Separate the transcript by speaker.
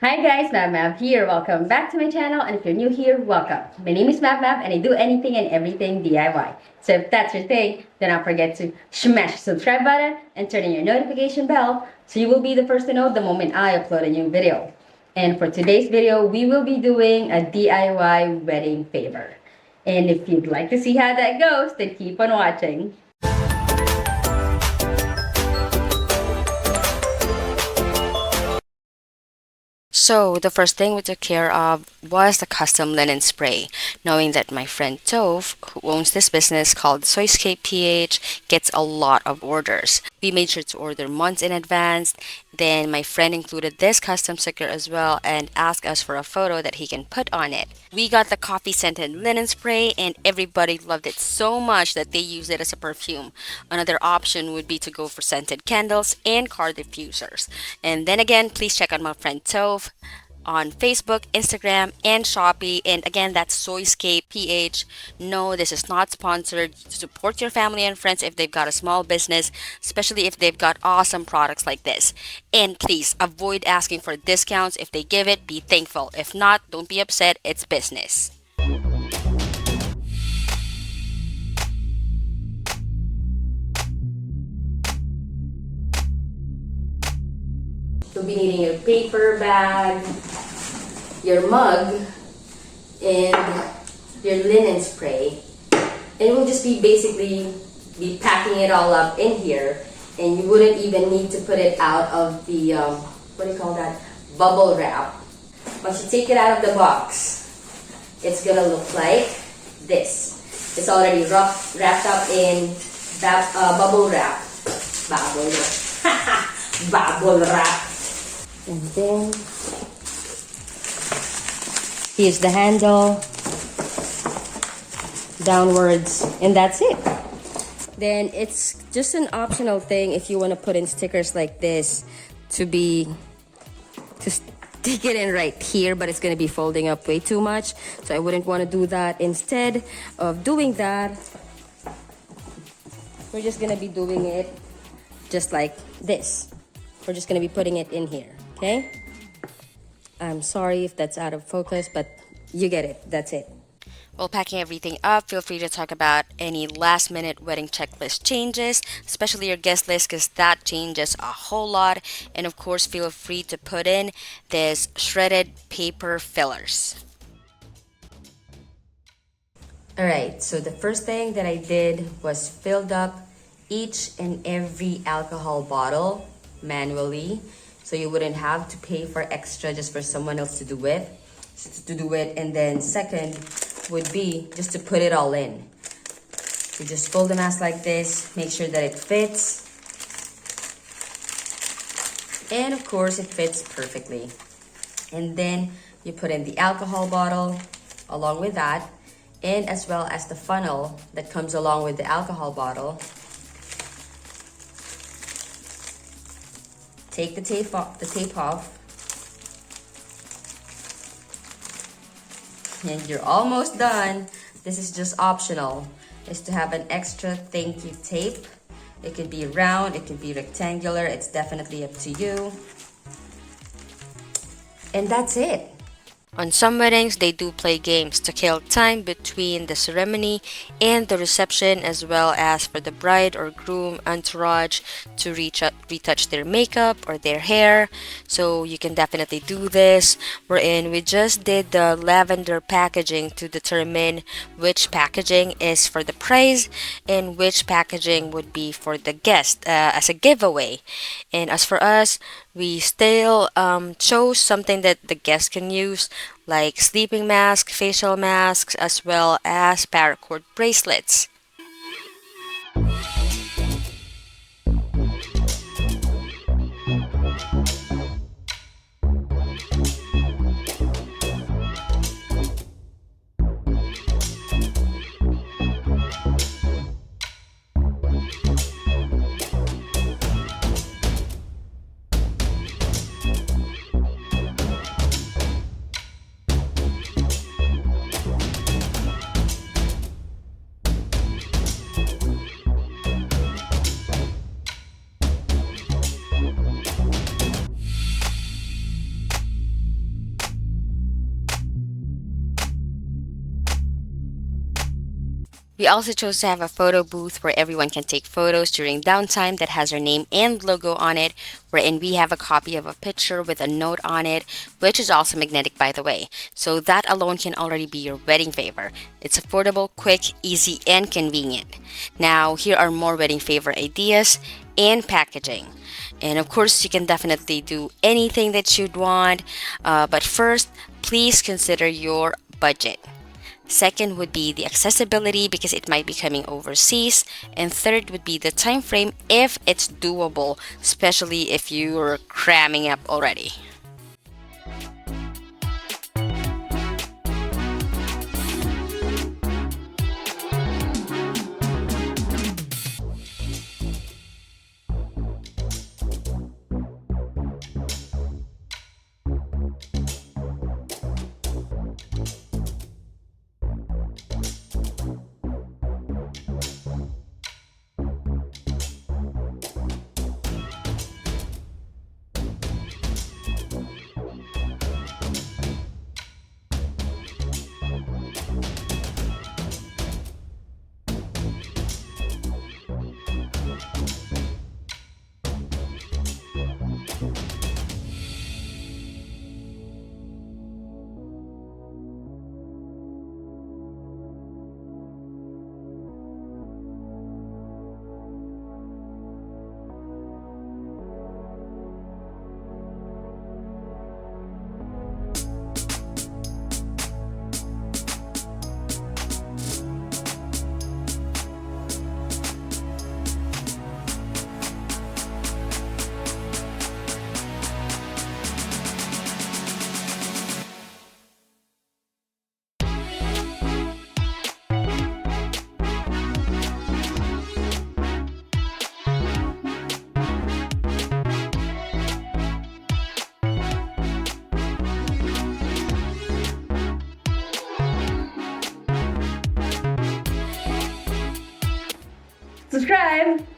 Speaker 1: Hi guys, Mab here. Welcome back to my channel, and if you're new here, welcome. My name is Mab, and I do anything and everything DIY. So if that's your thing, then don't forget to smash the subscribe button and turn on your notification bell so you will be the first to know the moment I upload a new video. And for today's video, we will be doing a DIY wedding favor. And if you'd like to see how that goes, then keep on watching.
Speaker 2: So the first thing we took care of was the custom linen spray, knowing that my friend Tove, who owns this business called Soyscape PH, gets a lot of orders. We made sure to order months in advance. Then my friend included this custom sticker as well and asked us for a photo that he can put on it. We got the coffee scented linen spray and everybody loved it so much that they used it as a perfume. Another option would be to go for scented candles and car diffusers. And then again, please check out my friend Tove on Facebook, Instagram, and Shopee. And again, that's Soyscape PH. No, this is not sponsored. Support your family and friends if they've got a small business, especially if they've got awesome products like this. And please avoid asking for discounts. If they give it, be thankful. If not, don't be upset. It's business.
Speaker 1: You'll be needing your paper bag, your mug, and your linen spray. And we'll just be basically be packing it all up in here, and you wouldn't even need to put it out of the what do you call that, bubble wrap. Once you take it out of the box, it's gonna look like this. It's already wrapped up in that bubble wrap. Bubble wrap. Bubble wrap. And then here's the handle downwards, and that's it. Then it's just an optional thing if you want to put in stickers like this to stick it in right here, but it's going to be folding up way too much, so I wouldn't want to do that. Instead of doing that, we're just going to be doing it just like this. We're just going to be putting it in here. Okay, I'm sorry if that's out of focus, but you get it. That's it.
Speaker 2: While packing everything up, feel free to talk about any last minute wedding checklist changes, especially your guest list, because that changes a whole lot. And of course, feel free to put in this shredded paper fillers.
Speaker 1: Alright, so the first thing that I did was filled up each and every alcohol bottle manually. So you wouldn't have to pay for extra just for someone else to do it. And then second would be just to put it all in. You just fold the mask like this, make sure that it fits. And of course it fits perfectly. And then you put in the alcohol bottle along with that, and as well as the funnel that comes along with the alcohol bottle. Take the tape off, and you're almost done. This is just optional, is to have an extra thank you tape. It could be round, it could be rectangular, it's definitely up to you. And that's it.
Speaker 2: On some weddings, they do play games to kill time between the ceremony and the reception, as well as for the bride or groom entourage to retouch their makeup or their hair. So you can definitely do this. We just did the lavender packaging to determine which packaging is for the prize and which packaging would be for the guest as a giveaway. And as for us, we still chose something that the guests can use, like sleeping masks, facial masks, as well as paracord bracelets. We also chose to have a photo booth where everyone can take photos during downtime that has our name and logo on it, wherein we have a copy of a picture with a note on it, which is also magnetic by the way. So that alone can already be your wedding favor. It's affordable, quick, easy, and convenient. Now, here are more wedding favor ideas and packaging. And of course, you can definitely do anything that you'd want, but first, please consider your budget. Second would be the accessibility because it might be coming overseas. And third would be the time frame if it's doable, especially if you're cramming up already.
Speaker 1: Subscribe!